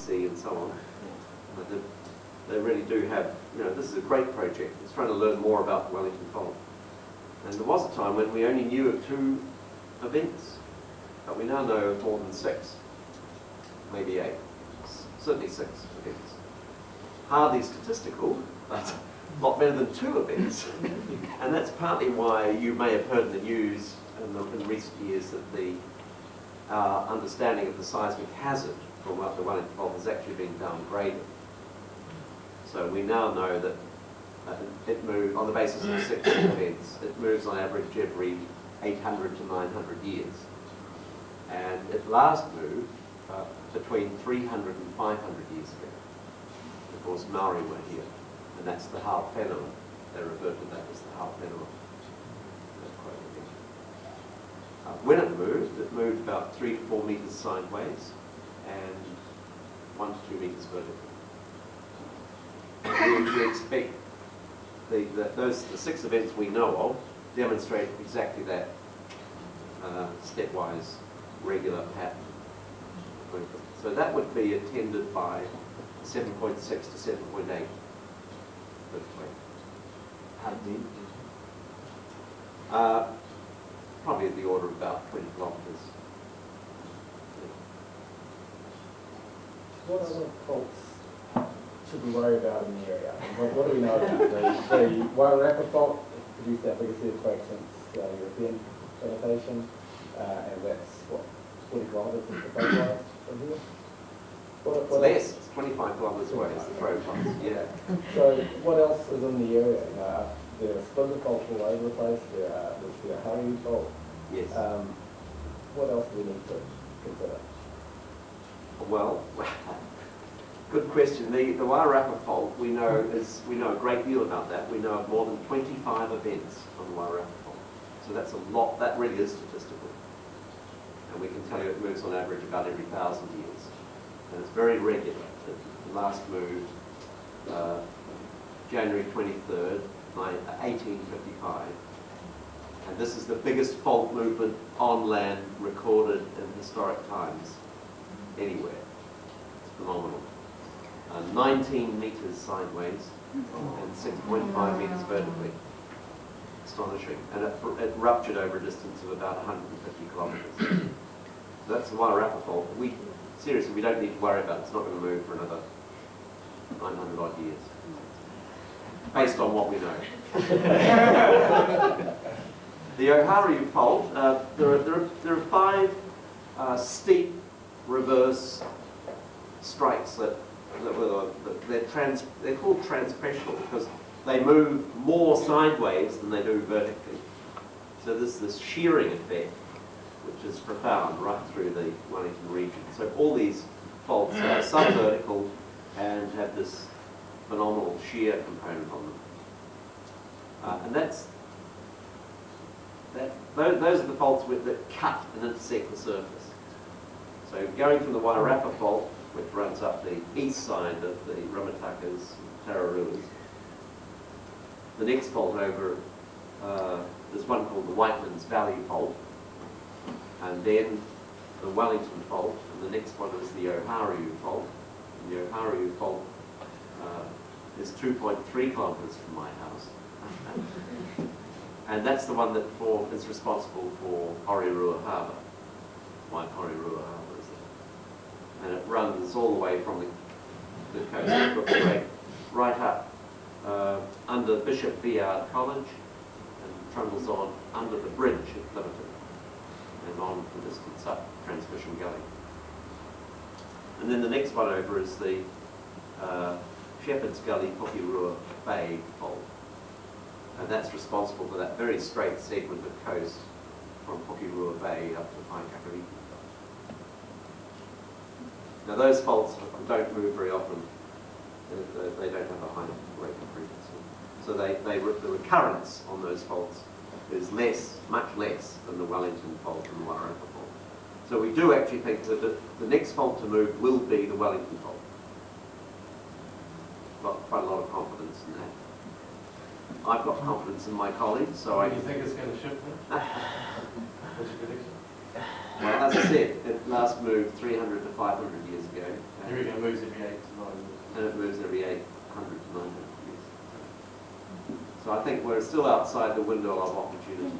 sea and so on. They really do have, this is a great project. It's trying to learn more about the Wellington Fault. And there was a time when we only knew of 2 events, but we now know of more than 6, maybe 8, certainly 6 events. Hardly statistical, but a lot better than 2 events. And that's partly why you may have heard in the news in recent years that our understanding of the seismic hazard from the Wellington Fault has actually been downgraded. So we now know that it moves, on the basis of 6 events, it moves on average every 800 to 900 years. And it last moved between 300 and 500 years ago. Of course, Maori were here, and that's the Hart phenomenon. They refer to that as the Hart phenomenon. When it moved about 3 to 4 meters sideways and 1 to 2 meters vertically. We expect the 6 events we know of demonstrate exactly that stepwise regular pattern. So that would be attended by 7.6 to 7.8 earthquake. How deep? Probably in the order of about 20 kilometres. What other faults should we worry about in the area? What do we know about the Wairarapa fault? It produced our biggest earthquake since European habitation, and that's what, 40 kilometres is the fault line from here? It's less, it's 25 kilometres away, it's the throw plus, yeah. So what else is in the area? There are splinter faults all over the place, there's the Haru fault. Yes. What else do we need to consider? Well, good question. The Wairarapa fault, we know a great deal about that. We know of more than 25 events on the Wairarapa fault. So that's a lot, that really is statistical. And we can tell you it moves on average about every 1,000 years. And it's very regular. The last moved January 23rd, 1855. And this is the biggest fault movement on land recorded in historic times anywhere. It's phenomenal. 19 meters sideways and 6.5 meters vertically. Astonishing. And it ruptured over a distance of about 150 kilometers. So that's the Wairarapa fault. Seriously, we don't need to worry about it. It's not going to move for another 900 odd years, based on what we know. The Oharu fault, there are 5 steep reverse strikes they're called transpressional because they move more sideways than they do vertically. So there's this shearing effect, which is profound right through the Wellington region. So all these faults are subvertical and have this phenomenal shear component on them. And those are the faults that cut and intersect the surface. So going from the Wairarapa fault, which runs up the east side of the Rimatakas, Tararuas, the next fault over, there's one called the Whiteman's Valley Fault, and then the Wellington Fault, and the next one is the Oharu Fault. And the Oharu Fault is 2.3 kilometres from my house. And that's the one that is responsible for Horirua Harbour. Why Horirua Harbour is there. And it runs all the way from the coast of Cook Strait right up under Bishop Viard College and trundles on under the bridge at Clifton and on the distance up Transmission Gully. And then the next one over is the Shepherd's Gully Pokirua Bay Fault. And that's responsible for that very straight segment of coast from Pokirua Bay up to Paikakariki. Now those faults don't move very often. They don't have a high rate of frequency. So the recurrence on those faults is much less than the Wellington Fault and the Wairarapa Fault. So we do actually think that the next fault to move will be the Wellington Fault. Got quite a lot of confidence in that. I've got confidence in my colleagues, so Do you think it's going to shift then? What's your prediction? Well, as I said, it last moved 300 to 500 years ago. You reckon it moves every 8 to 9 years? And it moves every 800 to 900 years. So I think we're still outside the window of opportunity.